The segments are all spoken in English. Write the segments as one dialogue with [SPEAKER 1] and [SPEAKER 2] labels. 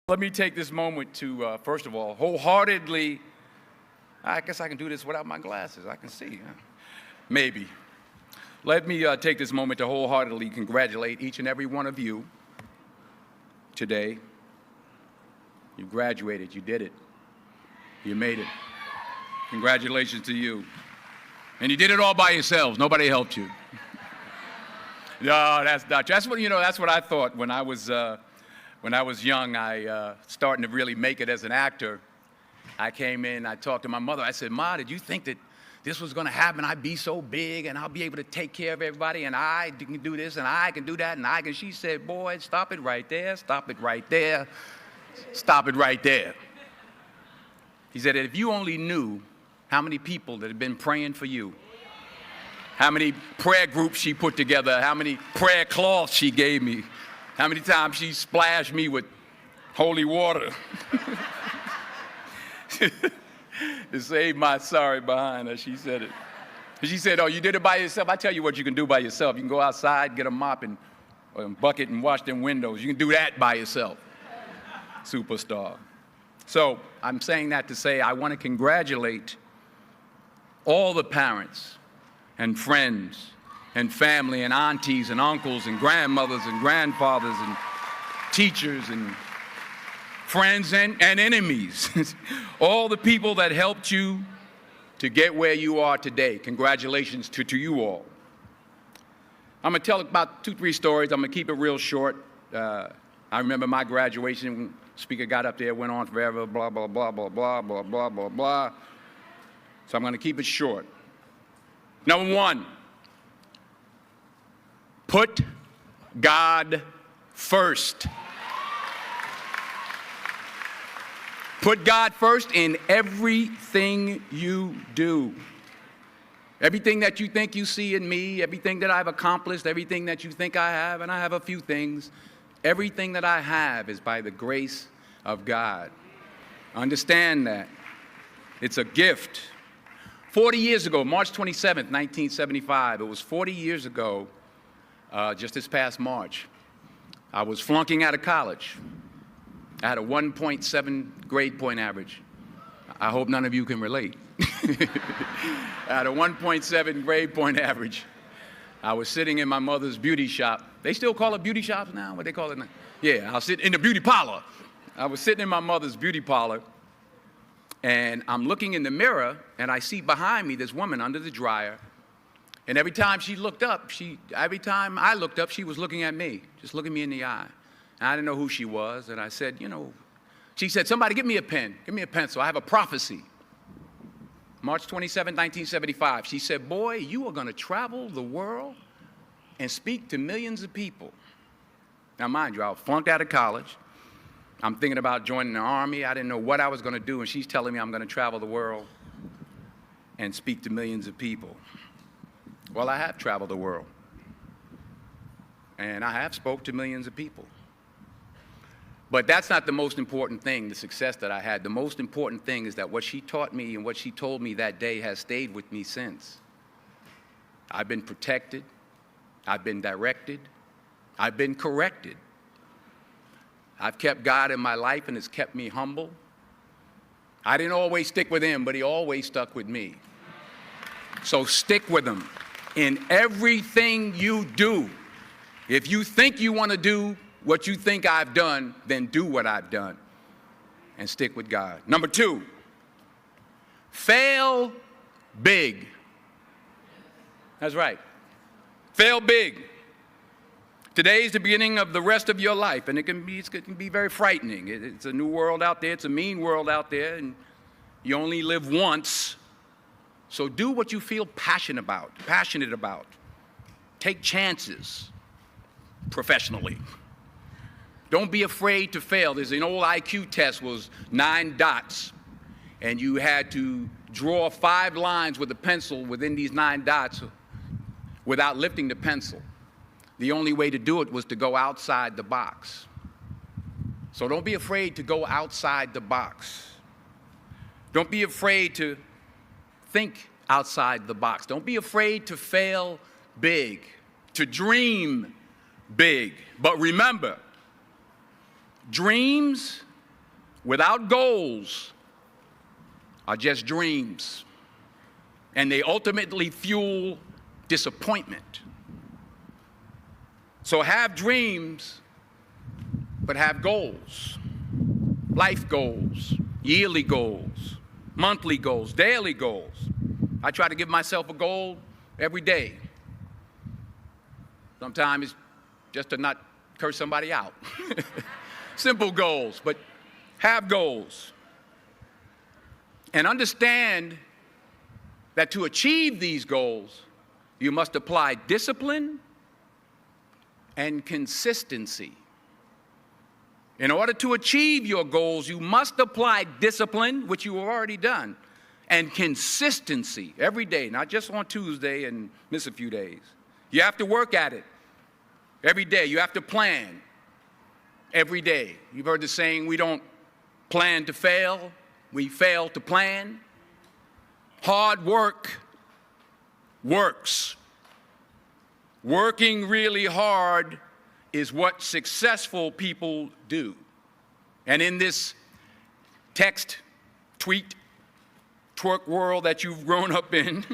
[SPEAKER 1] Let me take this moment to, first of all, wholeheartedly, I guess I can do this without my glasses. I can see, maybe. Let me take this moment to wholeheartedly congratulate each and every one of you today. You graduated, you did it. You made it. Congratulations to you. And you did it all by yourselves. Nobody helped you. No, that's not true. That's what I thought when I was young. Starting to really make it as an actor. I came in, I talked to my mother. I said, Ma, did you think that this was going to happen? I'd be so big and I'll be able to take care of everybody and I can do this and I can do that and I can. She said, boy, stop it right there, stop it right there, stop it right there. He said, if you only knew how many people that had been praying for you, how many prayer groups she put together, how many prayer cloths she gave me, how many times she splashed me with holy water to save my sorry behind her. She said it. She said, oh, you did it by yourself? I tell you what you can do by yourself. You can go outside, get a mop and a bucket and wash them windows. You can do that by yourself. Superstar. So I'm saying that to say I want to congratulate all the parents and friends and family and aunties and uncles and grandmothers and grandfathers and teachers and friends and enemies. All the people that helped you to get where you are today. Congratulations to you all. I'm going to tell about 2-3 stories. I'm going to keep it real short. I remember my graduation. Speaker got up there, went on forever, blah, blah, blah, blah, blah, blah, blah, blah, blah. So I'm going to keep it short. Number 1, put God first. Put God first in everything you do. Everything that you think you see in me, everything that I've accomplished, everything that you think I have, and I have a few things, everything that I have is by the grace of God. Understand that. It's a gift. 40 years ago, March 27th, 1975, it was 40 years ago, just this past March, I was flunking out of college. I had a 1.7 grade point average. I hope none of you can relate. I had a 1.7 grade point average. I was sitting in my mother's beauty shop. They still call it beauty shops now? What they call it now? Yeah, I'll sit in the beauty parlor. I was sitting in my mother's beauty parlor, and I'm looking in the mirror, and I see behind me this woman under the dryer. And every time she looked up, every time I looked up, she was looking at me, just looking me in the eye. And I didn't know who she was, and I said, she said, somebody give me a pen, give me a pencil, I have a prophecy. March 27, 1975, she said, boy, you are going to travel the world and speak to millions of people. Now, mind you, I was flunked out of college. I'm thinking about joining the army. I didn't know what I was going to do, and she's telling me I'm going to travel the world and speak to millions of people. Well, I have traveled the world, and I have spoke to millions of people. But that's not the most important thing, the success that I had. The most important thing is that what she taught me and what she told me that day has stayed with me since. I've been protected. I've been directed. I've been corrected. I've kept God in my life, and it's kept me humble. I didn't always stick with him, but he always stuck with me. So stick with him in everything you do. If you think you want to do what you think I've done, then do what I've done and stick with God. Number 2, fail big. That's right. Fail big. Today is the beginning of the rest of your life, and it can be very frightening. It's a new world out there. It's a mean world out there, and you only live once. So do what you feel passionate about. Take chances professionally. Don't be afraid to fail. There's an old IQ test, was 9 dots, and you had to draw 5 lines with a pencil within these 9 dots without lifting the pencil. The only way to do it was to go outside the box. So don't be afraid to go outside the box. Don't be afraid to think outside the box. Don't be afraid to fail big, to dream big. But remember, dreams without goals are just dreams, and they ultimately fuel disappointment. So have dreams, but have goals. Life goals, yearly goals, monthly goals, daily goals. I try to give myself a goal every day. Sometimes it's just to not curse somebody out. Simple goals, but have goals. And understand that to achieve these goals, you must apply discipline and consistency. In order to achieve your goals, you must apply discipline, which you have already done, and consistency every day, not just on Tuesday and miss a few days. You have to work at it every day. You have to plan every day. You've heard the saying, we don't plan to fail, we fail to plan. Hard work works. Working really hard is what successful people do. And in this text, tweet, twerk world that you've grown up in,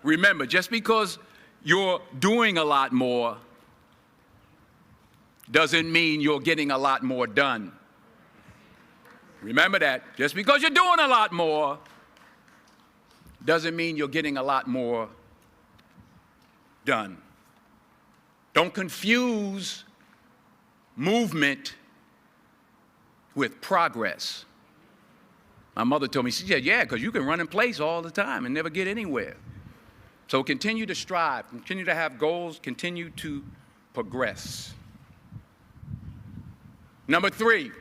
[SPEAKER 1] remember, just because you're doing a lot more doesn't mean you're getting a lot more done. Remember that. Just because you're doing a lot more doesn't mean you're getting a lot more done. Don't confuse movement with progress. My mother told me, she said, yeah, because you can run in place all the time and never get anywhere. So continue to strive, continue to have goals, continue to progress. Number 3,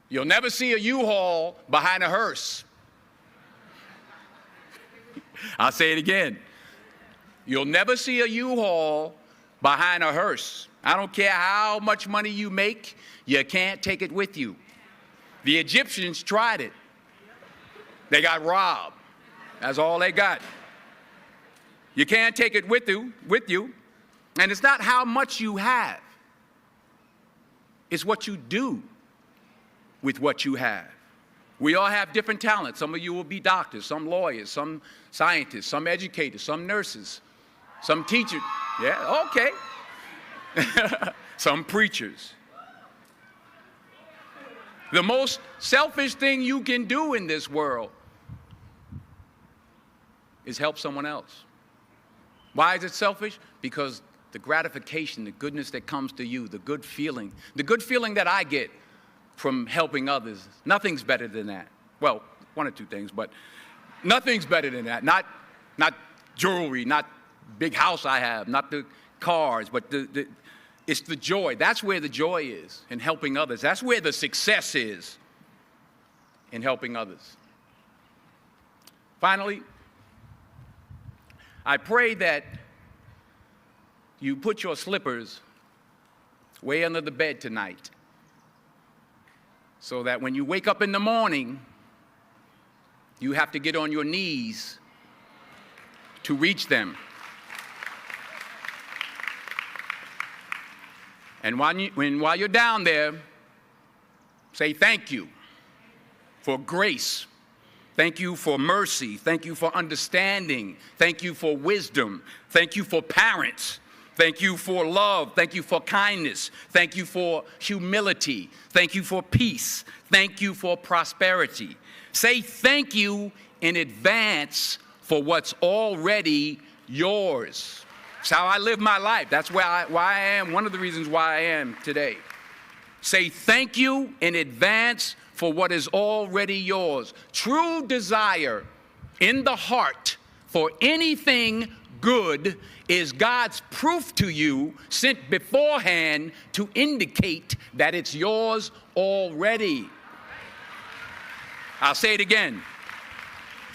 [SPEAKER 1] you'll never see a U-Haul behind a hearse. I'll say it again. You'll never see a U-Haul behind a hearse. I don't care how much money you make, you can't take it with you. The Egyptians tried it. They got robbed. That's all they got. You can't take it with you. And it's not how much you have. It's what you do with what you have. We all have different talents. Some of you will be doctors, some lawyers, some scientists, some educators, some nurses, some teachers. Yeah, okay. Some preachers. The most selfish thing you can do in this world is help someone else. Why is it selfish? Because the gratification, the goodness that comes to you, the good feeling that I get from helping others, nothing's better than that. Well, one or two things, but nothing's better than that. Not jewelry, not big house I have, not the cars, but it's the joy. That's where the joy is, in helping others. That's where the success is, in helping others. Finally, I pray that you put your slippers way under the bed tonight, so that when you wake up in the morning, you have to get on your knees to reach them. And while you're down there, say thank you for grace. Thank you for mercy. Thank you for understanding. Thank you for wisdom. Thank you for parents. Thank you for love. Thank you for kindness. Thank you for humility. Thank you for peace. Thank you for prosperity. Say thank you in advance for what's already yours. It's how I live my life. That's why I am, one of the reasons why I am today. Say thank you in advance for what is already yours. True desire in the heart for anything good is God's proof to you, sent beforehand to indicate that it's yours already. I'll say it again.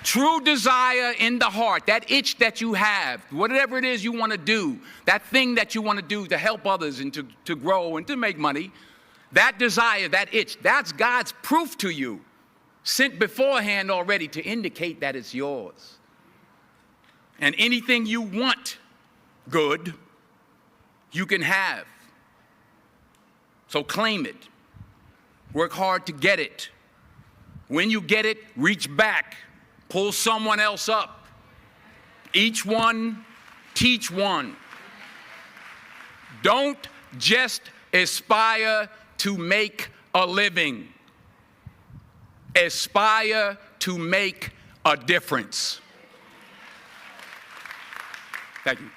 [SPEAKER 1] True desire in the heart, that itch that you have, whatever it is you want to do, that thing that you want to do to help others and to grow and to make money, that desire, that itch, that's God's proof to you, sent beforehand already to indicate that it's yours. And anything you want good, you can have. So claim it. Work hard to get it. When you get it, reach back. Pull someone else up. Each one, teach one. Don't just aspire to make a living. Aspire to make a difference. Thank you.